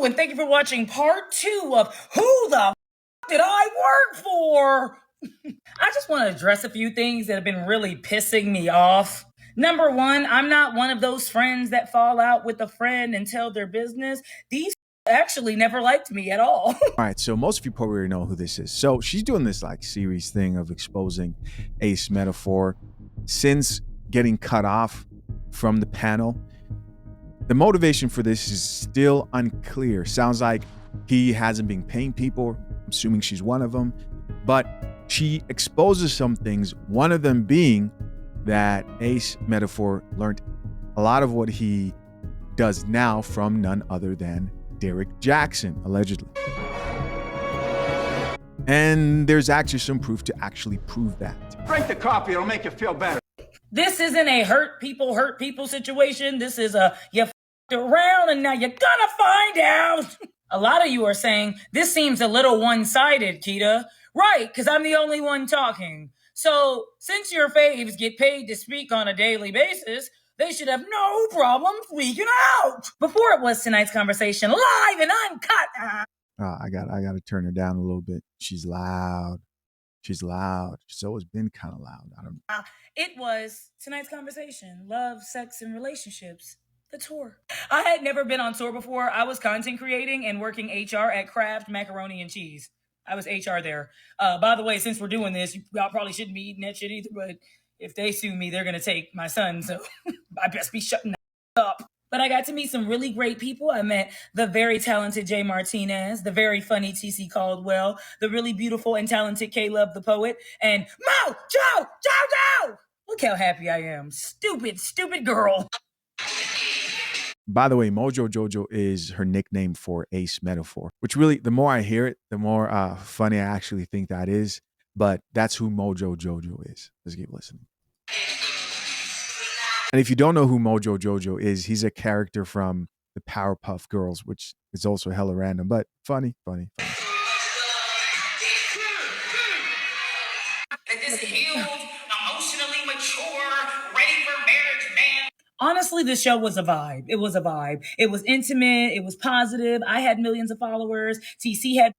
Hello, and thank you for watching part 2 of Who the Did I Work For? I just want to address a few things that have been really pissing me off. Number one, I'm not one of those friends that fall out with a friend and tell their business. These actually never liked me at all. All right, so most of you probably already know who this is. So she's doing this like series thing of exposing Ace Metaphor since getting cut off from the panel. The motivation for this is still unclear. Sounds like he hasn't been paying people. I'm assuming she's one of them. But she exposes some things, one of them being that Ace Metaphor learned a lot of what he does now from none other than Derrick Jaxn, allegedly. And there's actually some proof to actually prove that. Drink the coffee, it'll make you feel better. This isn't a hurt people situation. This is a you f***ed around and now you're gonna find out. A lot of you are saying this seems a little one-sided, Kita. Right, because I'm the only one talking. So since your faves get paid to speak on a daily basis, they should have no problem freaking out. Before it was tonight's conversation, live and uncut. I got to turn her down a little bit. She's loud. She's loud. She's always been kind of loud. I don't know. It was tonight's conversation, love, sex, and relationships. The tour. I had never been on tour before. I was content creating and working HR at Kraft Macaroni and Cheese. I was HR there. By the way, since we're doing this, y'all probably shouldn't be eating that shit either, but if they sue me, they're going to take my son, so I best be shutting up. But I got to meet some really great people. I met the very talented Jay Martinez, the very funny TC Caldwell, the really beautiful and talented Caleb the poet, and Joe! Look how happy I am. Stupid girl. By the way, Mojo Jojo is her nickname for Ace Metaphor, which really, the more I hear it, the more funny I actually think that is. But that's who Mojo Jojo is. Let's keep listening. And if you don't know who Mojo Jojo is, he's a character from the Powerpuff Girls, which is also hella random, but funny. This healed, emotionally mature, ready for marriage man. Honestly, this show was a vibe. It was a vibe. It was intimate. It was positive. I had millions of followers. TC had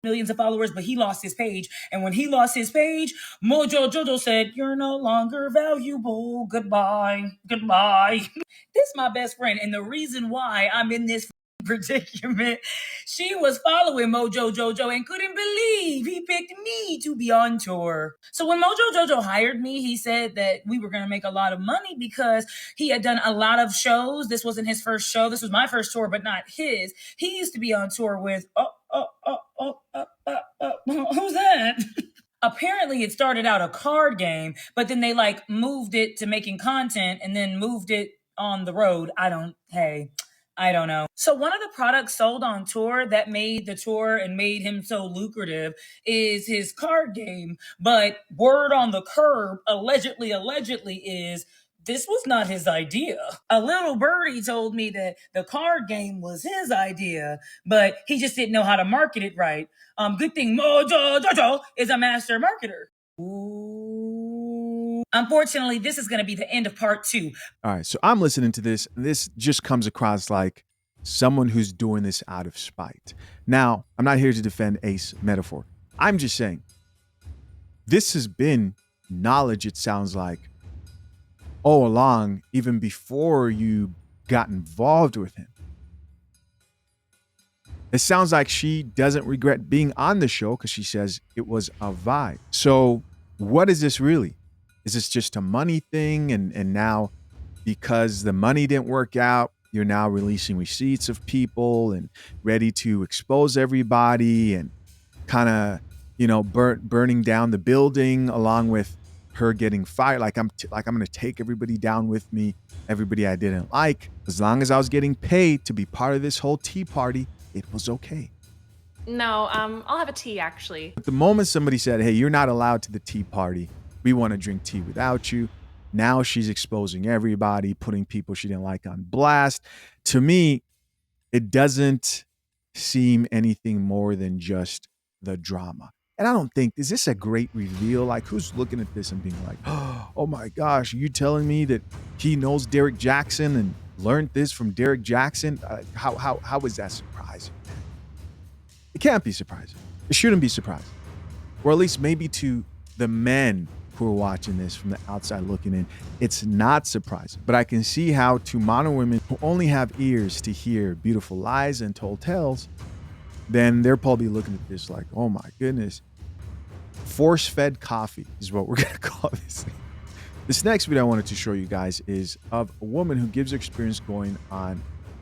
millions of followers, but he lost his page. And when he lost his page, Mojo Jojo said, "You're no longer valuable. Goodbye." This my best friend. And the reason why I'm in this predicament, she was following Mojo Jojo and couldn't believe he picked me to be on tour. So when Mojo Jojo hired me, he said that we were going to make a lot of money because he had done a lot of shows. This wasn't his first show. This was my first tour, but not his. He used to be on tour with, who's that? Apparently it started out a card game, but then they moved it to making content and then moved it on the road. I don't know. So one of the products sold on tour that made the tour and made him so lucrative is his card game. But word on the curb, allegedly is this was not his idea. A little birdie told me that the card game was his idea, but he just didn't know how to market it right. Good thing Mojo Jojo is a master marketer. Ooh. Unfortunately, this is going to be the end of part 2. All right, so I'm listening to this, and this just comes across like someone who's doing this out of spite. Now, I'm not here to defend Ace Metaphor. I'm just saying, this has been knowledge, it sounds like, all along, even before you got involved with him. It sounds like she doesn't regret being on the show because she says it was a vibe. So what is this really? Is this just a money thing? And now because the money didn't work out, you're now releasing receipts of people and ready to expose everybody and kind of, burning down the building along with her getting fired. Like I'm going to take everybody down with me, everybody I didn't like. As long as I was getting paid to be part of this whole tea party, it was okay. No, I'll have a tea actually. But the moment somebody said, "Hey, you're not allowed to the tea party. We want to drink tea without you." Now she's exposing everybody, putting people she didn't like on blast. To me, it doesn't seem anything more than just the drama. And I don't think, is this a great reveal? Like, who's looking at this and being like, oh my gosh, are you telling me that he knows Derrick Jaxn and learned this from Derrick Jaxn? How is that surprising? It can't be surprising. It shouldn't be surprising. Or at least maybe to the men who are watching this from the outside looking in, it's not surprising. But I can see how to modern women who only have ears to hear beautiful lies and told tales, then they're probably looking at this like, oh my goodness. Force-fed coffee is what we're going to call this thing. This next video I wanted to show you guys is of a woman who gives her experience going on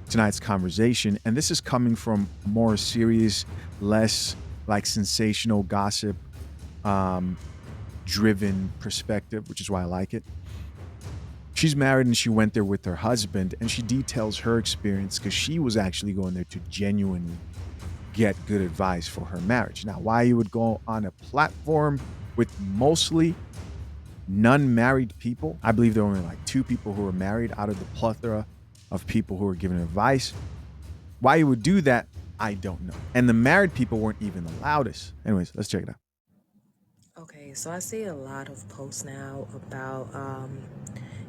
tonight's conversation. And this is coming from more serious, less like sensational gossip driven perspective, which is why I like it. She's married and she went there with her husband, and she details her experience because she was actually going there to genuinely get good advice for her marriage. Now, why you would go on a platform with mostly non-married people, I believe there were only like 2 people who were married out of the plethora of people who were giving advice. Why you would do that, I don't know. And the married people weren't even the loudest. Anyways, let's check it out. Okay, so I see a lot of posts now about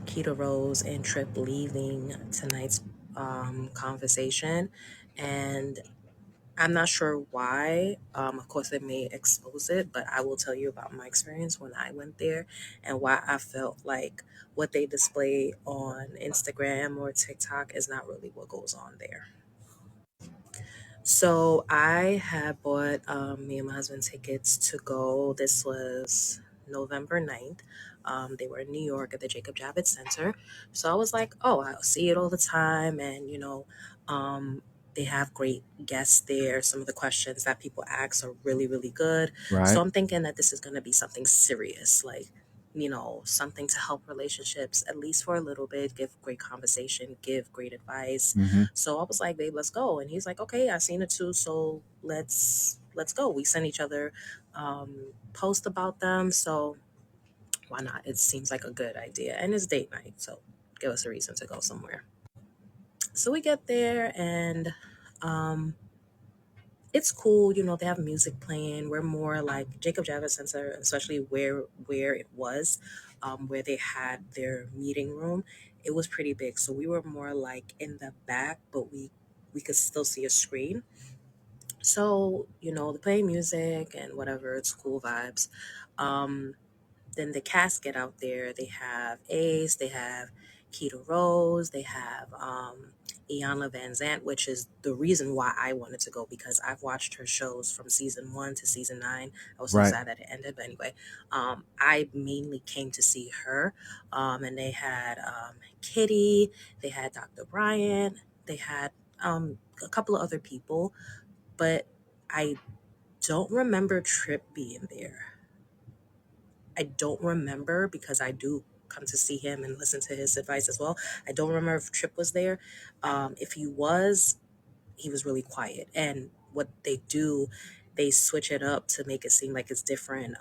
Keita Rose and Trip leaving tonight's conversation, and I'm not sure why. Of course, it may expose it, but I will tell you about my experience when I went there and why I felt like what they display on Instagram or TikTok is not really what goes on there. So I had bought me and my husband tickets to go. This was November 9th. They were in New York at the Jacob Javits Center. So I was like, oh, I'll see it all the time. And, they have great guests there. Some of the questions that people ask are really, really good. Right. So I'm thinking that this is going to be something serious, like, something to help relationships, at least for a little bit, give great conversation, give great advice. Mm-hmm. So I was like, babe, let's go. And he's like, okay, I've seen it too. So let's go. We send each other post about them. So why not? It seems like a good idea. And it's date night. So give us a reason to go somewhere. So we get there and it's cool. They have music playing. We're more like Jacob Javits Center, especially where it was, where they had their meeting room. It was pretty big, so we were more like in the back, but we could still see a screen. So they play music and whatever. It's cool vibes. Um, then the cast get out there. They have Ace, they have Keita Rose, they have Iyanla Van Zant, which is the reason why I wanted to go because I've watched her shows from season 1 to season 9. I was so Right. sad that it ended, but anyway, I mainly came to see her. And they had Kitty, they had Dr. Brian, they had a couple of other people, but I don't remember Trip being there. I don't remember because I do come to see him and listen to his advice as well. I don't remember if Trip was there. If he was really quiet. And what they do, they switch it up to make it seem like it's different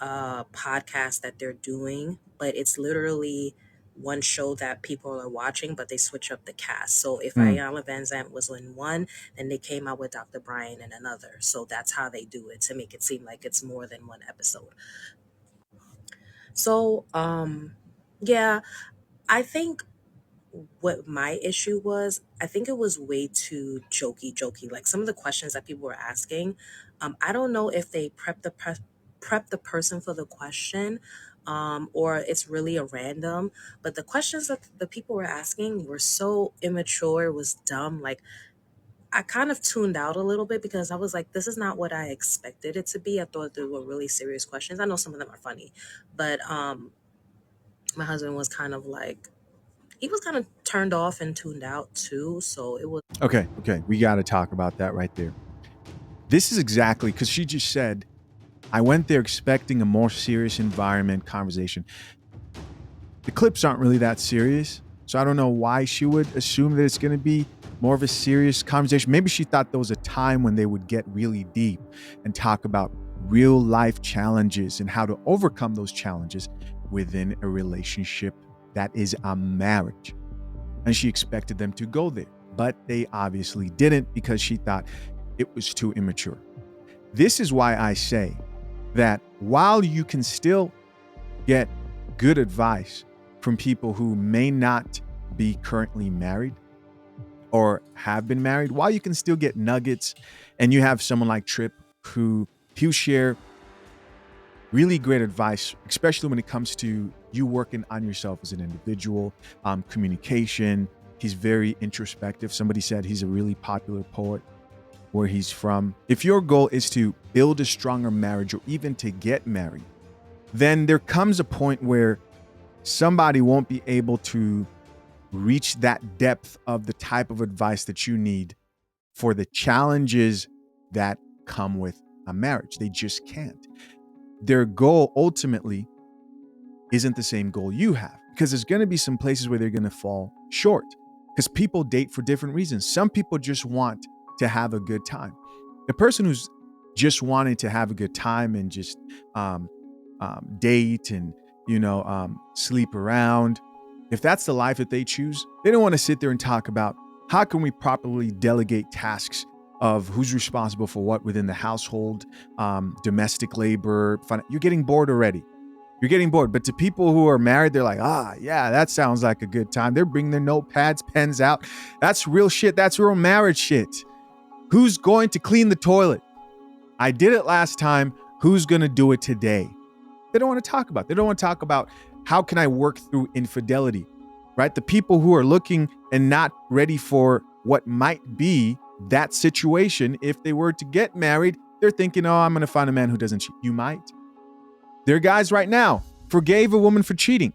podcasts that they're doing, but it's literally one show that people are watching, but they switch up the cast. So if Ayanna Van Zant was in one, then they came out with Dr. Brian in another. So that's how they do it to make it seem like it's more than one episode. So, yeah, I think what my issue was, I think it was way too jokey. Like some of the questions that people were asking, I don't know if they prep the person for the question, or it's really a random. But the questions that the people were asking were so immature, it was dumb. Like I kind of tuned out a little bit because I was like, this is not what I expected it to be. I thought they were really serious questions. I know some of them are funny, but my husband was kind of like, he was kind of turned off and tuned out too. So it was Okay. We got to talk about that right there. This is exactly because she just said, I went there expecting a more serious environment conversation. The clips aren't really that serious. So I don't know why she would assume that it's going to be more of a serious conversation. Maybe she thought there was a time when they would get really deep and talk about real life challenges and how to overcome those challenges within a relationship that is a marriage. And she expected them to go there, but they obviously didn't because she thought it was too immature. This is why I say that while you can still get good advice from people who may not be currently married or have been married, while you can still get nuggets, and you have someone like Trip who he'll share really great advice, especially when it comes to you working on yourself as an individual, communication. He's very introspective. Somebody said he's a really popular poet where he's from. If your goal is to build a stronger marriage or even to get married, then there comes a point where somebody won't be able to reach that depth of the type of advice that you need for the challenges that come with a marriage. They just can't. Their goal ultimately isn't the same goal you have, because there's going to be some places where they're going to fall short, because people date for different reasons. Some people just want to have a good time. The person who's just wanting to have a good time and just date and sleep around, if that's the life that they choose, they don't want to sit there and talk about how can we properly delegate tasks of who's responsible for what within the household, domestic labor. You're getting bored already. You're getting bored. But to people who are married, they're like, yeah, that sounds like a good time. They're bringing their notepads, pens out. That's real shit. That's real marriage shit. Who's going to clean the toilet? I did it last time. Who's going to do it today? They don't want to talk about. They don't want to talk about how can I work through infidelity, right? The people who are looking and not ready for what might be that situation, if they were to get married, they're thinking, I'm going to find a man who doesn't cheat. You might. There are guys right now forgave a woman for cheating.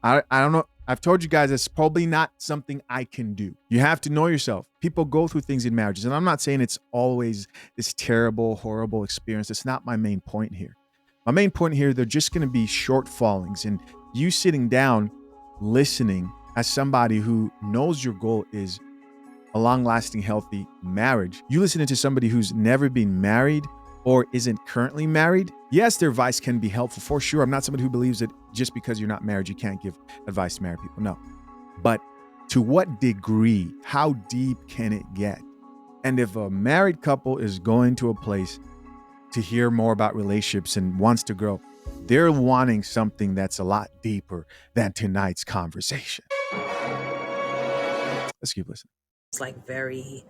I don't know. I've told you guys that's probably not something I can do. You have to know yourself. People go through things in marriages, and I'm not saying it's always this terrible, horrible experience. It's not my main point here. My main point here, they're just going to be shortfallings, and you sitting down, listening as somebody who knows your goal is a long-lasting, healthy marriage. You listening to somebody who's never been married or isn't currently married. Yes, their advice can be helpful for sure. I'm not somebody who believes that just because you're not married, you can't give advice to married people. No. But to what degree, how deep can it get? And if a married couple is going to a place to hear more about relationships and wants to grow, they're wanting something that's a lot deeper than tonight's conversation. Let's keep listening. It's like very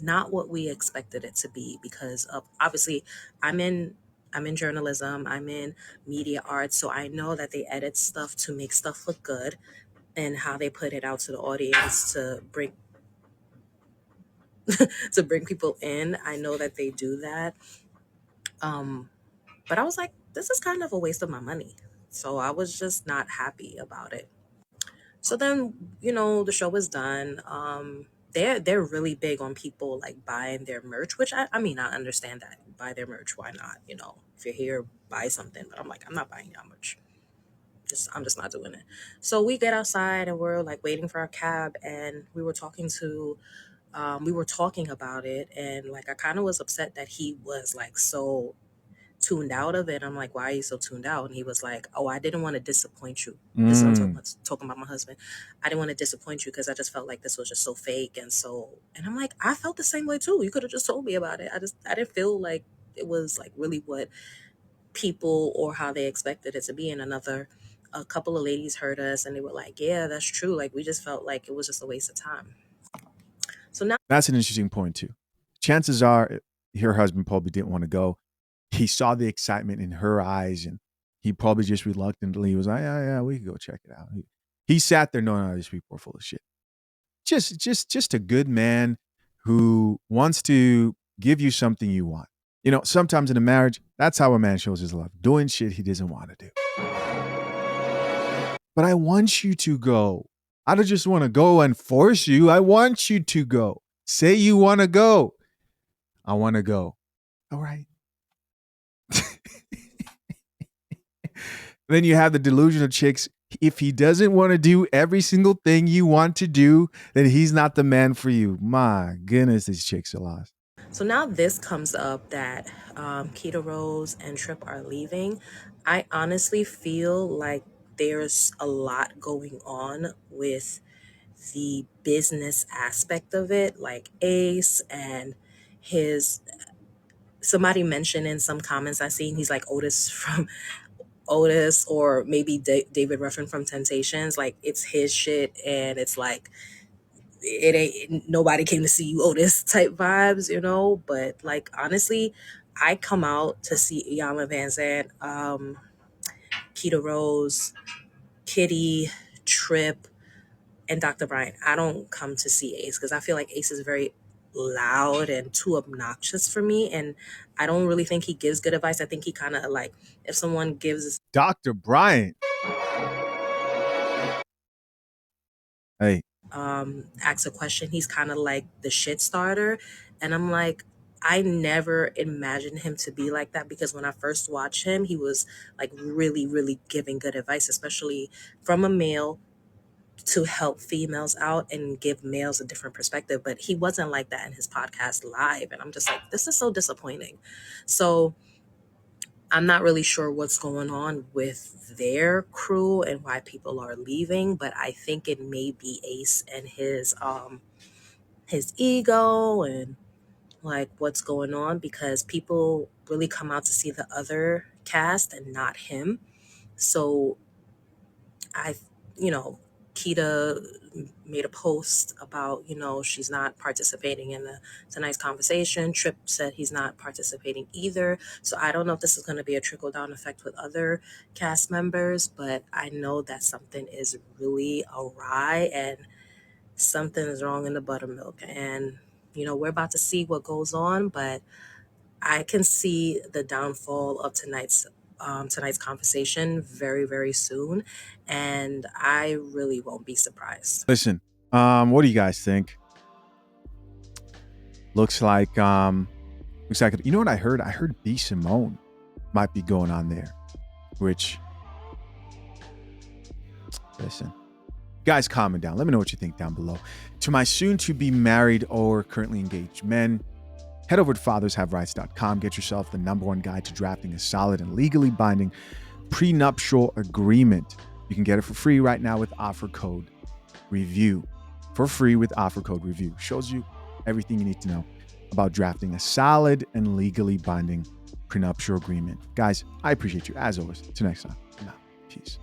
not what we expected it to be, because of obviously I'm in journalism, I'm in media arts, so I know that they edit stuff to make stuff look good and how they put it out to the audience to bring to bring people in. I know that they do that. But I was like, this is kind of a waste of my money. So I was just not happy about it. So then, the show was done. They're really big on people like buying their merch, which I mean, I understand that. Buy their merch, why not? If you're here, buy something. But I'm like, I'm not buying y'all merch. I'm just not doing it. So we get outside and we're like waiting for our cab, and we were talking about it, and like I kind of was upset that he was like so tuned out of it. I'm like, why are you so tuned out? And he was like, oh, I didn't want to disappoint you. This is what I'm talking about my husband. I didn't want to disappoint you because I just felt like this was just so fake and I'm like, I felt the same way too. You could have just told me about it. I didn't feel like it was like really what people or how they expected it to be. And a couple of ladies heard us and they were like, yeah, that's true. Like we just felt like it was just a waste of time. So now That's an interesting point too. Chances are her husband probably didn't want to go. He saw the excitement in her eyes, and he probably just reluctantly was like, yeah, we can go check it out. He sat there knowing these people are full of shit. Just a good man who wants to give you something you want. Sometimes in a marriage, that's how a man shows his love, doing shit he doesn't want to do. But I want you to go. I don't just want to go and force you. I want you to go. Say you want to go. I want to go. All right. Then you have the delusional chicks. If he doesn't want to do every single thing you want to do, then he's not the man for you. My goodness, these chicks are lost. So now this comes up that Keto Rose and Trip are leaving. I honestly feel like there's a lot going on with the business aspect of it, like Ace and his somebody mentioned in some comments I seen he's like Otis from Otis, or maybe David Ruffin from Temptations. Like it's his shit, and it's like it ain't nobody came to see you Otis type vibes, you know. But like honestly, I come out to see Iyanla Vanzant, Keita Rose, Kitty, Trip, and Dr. Bryant. I don't come to see Ace because I feel like Ace is very loud and too obnoxious for me, and I don't really think he gives good advice. I think he kind of like, if someone gives Dr. Bryant. Hey, asks a question, he's kind of like the shit starter, and I'm like, I never imagined him to be like that, because when I first watched him, he was like really, really giving good advice, especially from a male, to help females out and give males a different perspective. But he wasn't like that in his podcast live. And I'm just like, this is so disappointing. So I'm not really sure what's going on with their crew and why people are leaving, but I think it may be Ace and his ego and like what's going on, because people really come out to see the other cast and not him. So I, you know, Keita made a post about, she's not participating in the tonight's conversation. Trip said he's not participating either. So I don't know if this is going to be a trickle down effect with other cast members, but I know that something is really awry and something is wrong in the buttermilk. And, we're about to see what goes on, but I can see the downfall of tonight's conversation very, very soon, and I really won't be surprised. listen, what do you guys think? Looks like you know what I heard? I heard B. Simone might be going on there, which, listen, guys, comment down. Let me know what you think down below. To my soon-to-be married or currently engaged men, head over to fathershaverights.com. Get yourself the #1 guide to drafting a solid and legally binding prenuptial agreement. You can get it for free right now with offer code REVIEW. For free with offer code REVIEW. Shows you everything you need to know about drafting a solid and legally binding prenuptial agreement. Guys, I appreciate you as always. Till next time. I'm out. Peace.